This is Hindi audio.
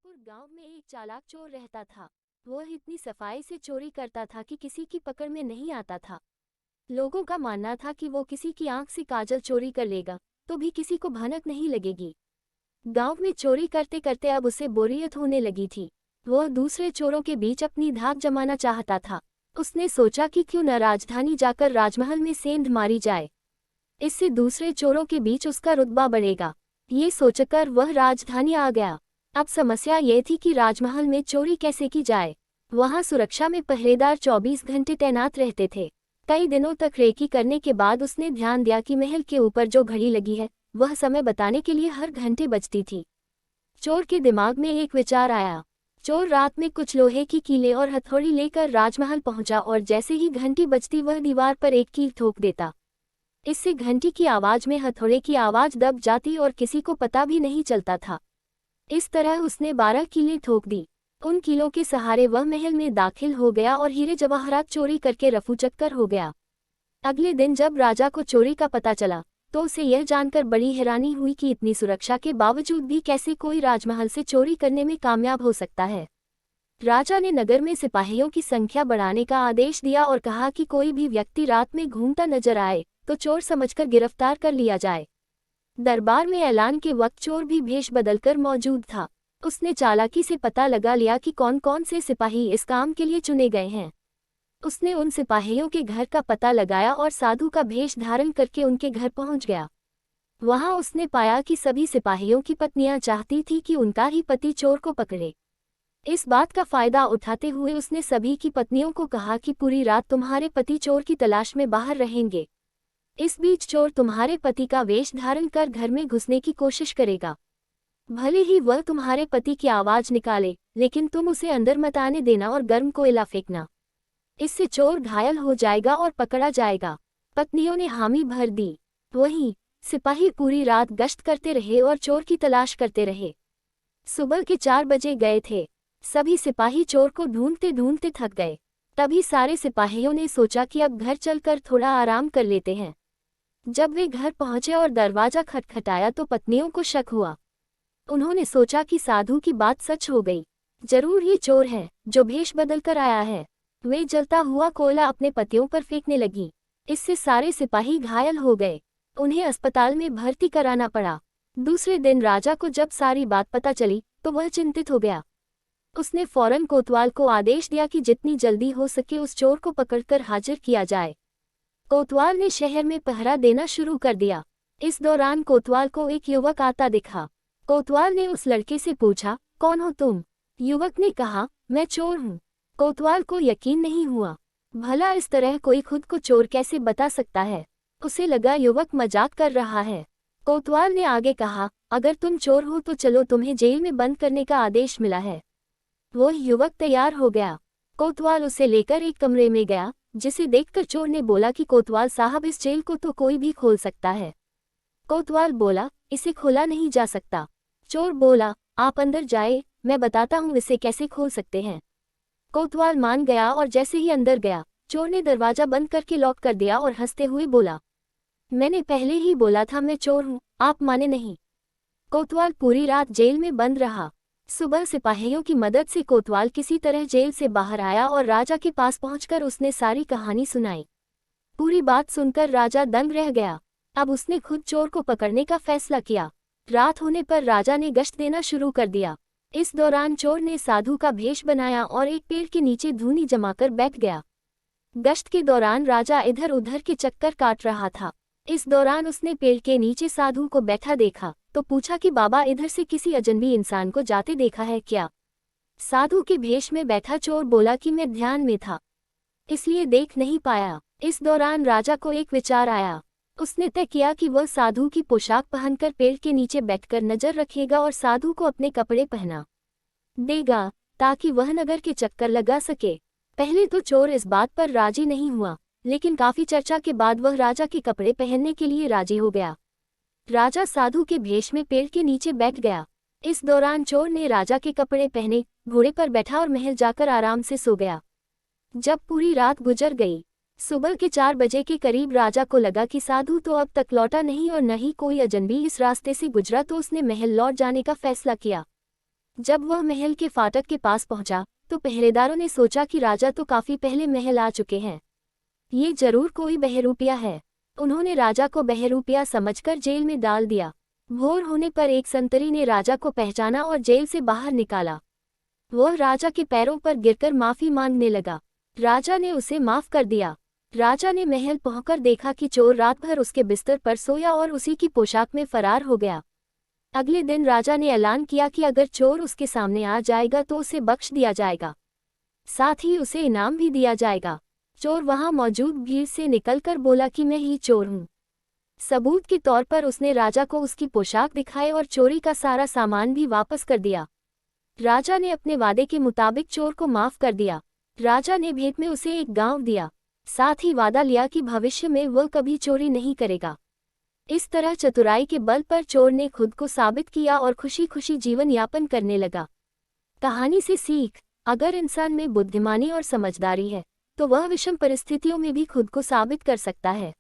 मिर्जापुर गांव में एक चालाक चोर रहता था। वह इतनी सफाई से चोरी करता था कि किसी की पकड़ में नहीं आता था। लोगों का मानना था कि वो किसी की आंख से काजल चोरी कर लेगा तो भी किसी को भनक नहीं लगेगी। गांव में चोरी करते करते अब उसे बोरियत होने लगी थी। वह दूसरे चोरों के बीच अपनी धाक जमाना चाहता था। उसने सोचा कि क्यों न राजधानी जाकर राजमहल में सेंध मारी जाए। इससे दूसरे चोरों के बीच उसका रुतबा बढ़ेगा। ये सोचकर वह राजधानी आ गया। अब समस्या ये थी कि राजमहल में चोरी कैसे की जाए। वहां सुरक्षा में पहरेदार 24 घंटे तैनात रहते थे। कई दिनों तक रेकी करने के बाद उसने ध्यान दिया कि महल के ऊपर जो घड़ी लगी है वह समय बताने के लिए हर घंटे बजती थी। चोर के दिमाग में एक विचार आया। चोर रात में कुछ लोहे की कीलें और हथौड़ी लेकर राजमहल पहुंचा और जैसे ही घंटी बजती वह दीवार पर एक कील ठोक देता। इससे घंटी की आवाज में हथौड़े की आवाज दब जाती और किसी को पता भी नहीं चलता था। इस तरह उसने 12 कीलें ठोक दी। उन कीलों के सहारे वह महल में दाखिल हो गया और हीरे जवाहरात चोरी करके रफूचक्कर हो गया। अगले दिन जब राजा को चोरी का पता चला तो उसे यह जानकर बड़ी हैरानी हुई कि इतनी सुरक्षा के बावजूद भी कैसे कोई राजमहल से चोरी करने में कामयाब हो सकता है। राजा ने नगर में सिपाहियों की संख्या बढ़ाने का आदेश दिया और कहा कि कोई भी व्यक्ति रात में घूमता नजर आए तो चोर समझकर गिरफ्तार कर लिया जाए। दरबार में ऐलान के वक्त चोर भी भेष बदलकर मौजूद था। उसने चालाकी से पता लगा लिया कि कौन कौन से सिपाही इस काम के लिए चुने गए हैं। उसने उन सिपाहियों के घर का पता लगाया और साधु का भेष धारण करके उनके घर पहुंच गया। वहां उसने पाया कि सभी सिपाहियों की पत्नियां चाहती थी कि उनका ही पति चोर को पकड़े। इस बात का फायदा उठाते हुए उसने सभी की पत्नियों को कहा कि पूरी रात तुम्हारे पति चोर की तलाश में बाहर रहेंगे। इस बीच चोर तुम्हारे पति का वेश धारण कर घर में घुसने की कोशिश करेगा। भले ही वह तुम्हारे पति की आवाज निकाले, लेकिन तुम उसे अंदर मत आने देना और गर्म कोयला फेंकना। इससे चोर घायल हो जाएगा और पकड़ा जाएगा। पत्नियों ने हामी भर दी। वहीं सिपाही पूरी रात गश्त करते रहे और चोर की तलाश करते रहे। सुबह के 4 बजे गए थे। सभी सिपाही चोर को ढूंढते ढूंढते थक गए। तभी सारे सिपाहियों ने सोचा कि अब घर चलकर थोड़ा आराम कर लेते हैं। जब वे घर पहुंचे और दरवाजा खटखटाया तो पत्नियों को शक हुआ। उन्होंने सोचा कि साधु की बात सच हो गई। जरूर ये चोर है जो भेष बदल कर आया है। वे जलता हुआ कोयला अपने पतियों पर फेंकने लगी। इससे सारे सिपाही घायल हो गए। उन्हें अस्पताल में भर्ती कराना पड़ा। दूसरे दिन राजा को जब सारी बात पता चली तो वह चिंतित हो गया। उसने फौरन कोतवाल को आदेश दिया कि जितनी जल्दी हो सके उस चोर को पकड़कर हाजिर किया जाए। कोतवाल ने शहर में पहरा देना शुरू कर दिया। इस दौरान कोतवाल को एक युवक आता दिखा। कोतवाल ने उस लड़के से पूछा, कौन हो तुम? युवक ने कहा, मैं चोर हूँ। कोतवाल को यकीन नहीं हुआ। भला इस तरह कोई खुद को चोर कैसे बता सकता है? उसे लगा युवक मजाक कर रहा है। कोतवाल ने आगे कहा, अगर तुम चोर हो तो चलो, तुम्हें जेल में बंद करने का आदेश मिला है। वो युवक तैयार हो गया। कोतवाल उसे लेकर एक कमरे में गया, जिसे देखकर चोर ने बोला कि कोतवाल साहब, इस जेल को तो कोई भी खोल सकता है। कोतवाल बोला, इसे खोला नहीं जा सकता। चोर बोला, आप अंदर जाए, मैं बताता हूँ इसे कैसे खोल सकते हैं। कोतवाल मान गया और जैसे ही अंदर गया, चोर ने दरवाजा बंद करके लॉक कर दिया और हंसते हुए बोला, मैंने पहले ही बोला था मैं चोर हूँ, आप माने नहीं। कोतवाल पूरी रात जेल में बंद रहा। सुबह सिपाहियों की मदद से कोतवाल किसी तरह जेल से बाहर आया और राजा के पास पहुंचकर उसने सारी कहानी सुनाई। पूरी बात सुनकर राजा दंग रह गया। अब उसने खुद चोर को पकड़ने का फैसला किया। रात होने पर राजा ने गश्त देना शुरू कर दिया। इस दौरान चोर ने साधु का भेष बनाया और एक पेड़ के नीचे धूनी जमाकर बैठ गया। गश्त के दौरान राजा इधर उधर के चक्कर काट रहा था। इस दौरान उसने पेड़ के नीचे साधु को बैठा देखा तो पूछा कि बाबा, इधर से किसी अजनबी इंसान को जाते देखा है क्या? साधु के भेष में बैठा चोर बोला कि मैं ध्यान में था, इसलिए देख नहीं पाया। इस दौरान राजा को एक विचार आया। उसने तय किया कि वह साधु की पोशाक पहनकर पेड़ के नीचे बैठकर नजर रखेगा और साधु को अपने कपड़े पहना देगा ताकि वह नगर के चक्कर लगा सके। पहले तो चोर इस बात पर राजी नहीं हुआ, लेकिन काफी चर्चा के बाद वह राजा के कपड़े पहनने के लिए राजी हो गया। राजा साधु के भेष में पेड़ के नीचे बैठ गया। इस दौरान चोर ने राजा के कपड़े पहने, घोड़े पर बैठा और महल जाकर आराम से सो गया। जब पूरी रात गुजर गई, सुबह के 4 बजे के करीब राजा को लगा कि साधु तो अब तक लौटा नहीं और न ही कोई अजनबी इस रास्ते से गुजरा, तो उसने महल लौट जाने का फैसला किया। जब वह महल के फाटक के पास पहुंचा तो पहरेदारों ने सोचा कि राजा तो काफी पहले महल आ चुके हैं, ये जरूर कोई बहरूपिया है। उन्होंने राजा को बहरूपिया समझकर जेल में डाल दिया। भोर होने पर एक संतरी ने राजा को पहचाना और जेल से बाहर निकाला। वह राजा के पैरों पर गिरकर माफी मांगने लगा। राजा ने उसे माफ कर दिया। राजा ने महल पहुंचकर देखा कि चोर रात भर उसके बिस्तर पर सोया और उसी की पोशाक में फरार हो गया। अगले दिन राजा ने ऐलान किया कि अगर चोर उसके सामने आ जाएगा तो उसे बख्श दिया जाएगा, साथ ही उसे इनाम भी दिया जाएगा। चोर वहां मौजूद भीड़ से निकलकर बोला कि मैं ही चोर हूं। सबूत के तौर पर उसने राजा को उसकी पोशाक दिखाई और चोरी का सारा सामान भी वापस कर दिया। राजा ने अपने वादे के मुताबिक चोर को माफ कर दिया। राजा ने भेंट में उसे एक गांव दिया, साथ ही वादा लिया कि भविष्य में वह कभी चोरी नहीं करेगा। इस तरह चतुराई के बल पर चोर ने खुद को साबित किया और खुशी खुशी जीवन यापन करने लगा। कहानी से सीख, अगर इंसान में बुद्धिमानी और समझदारी है तो वह विषम परिस्थितियों में भी खुद को साबित कर सकता है।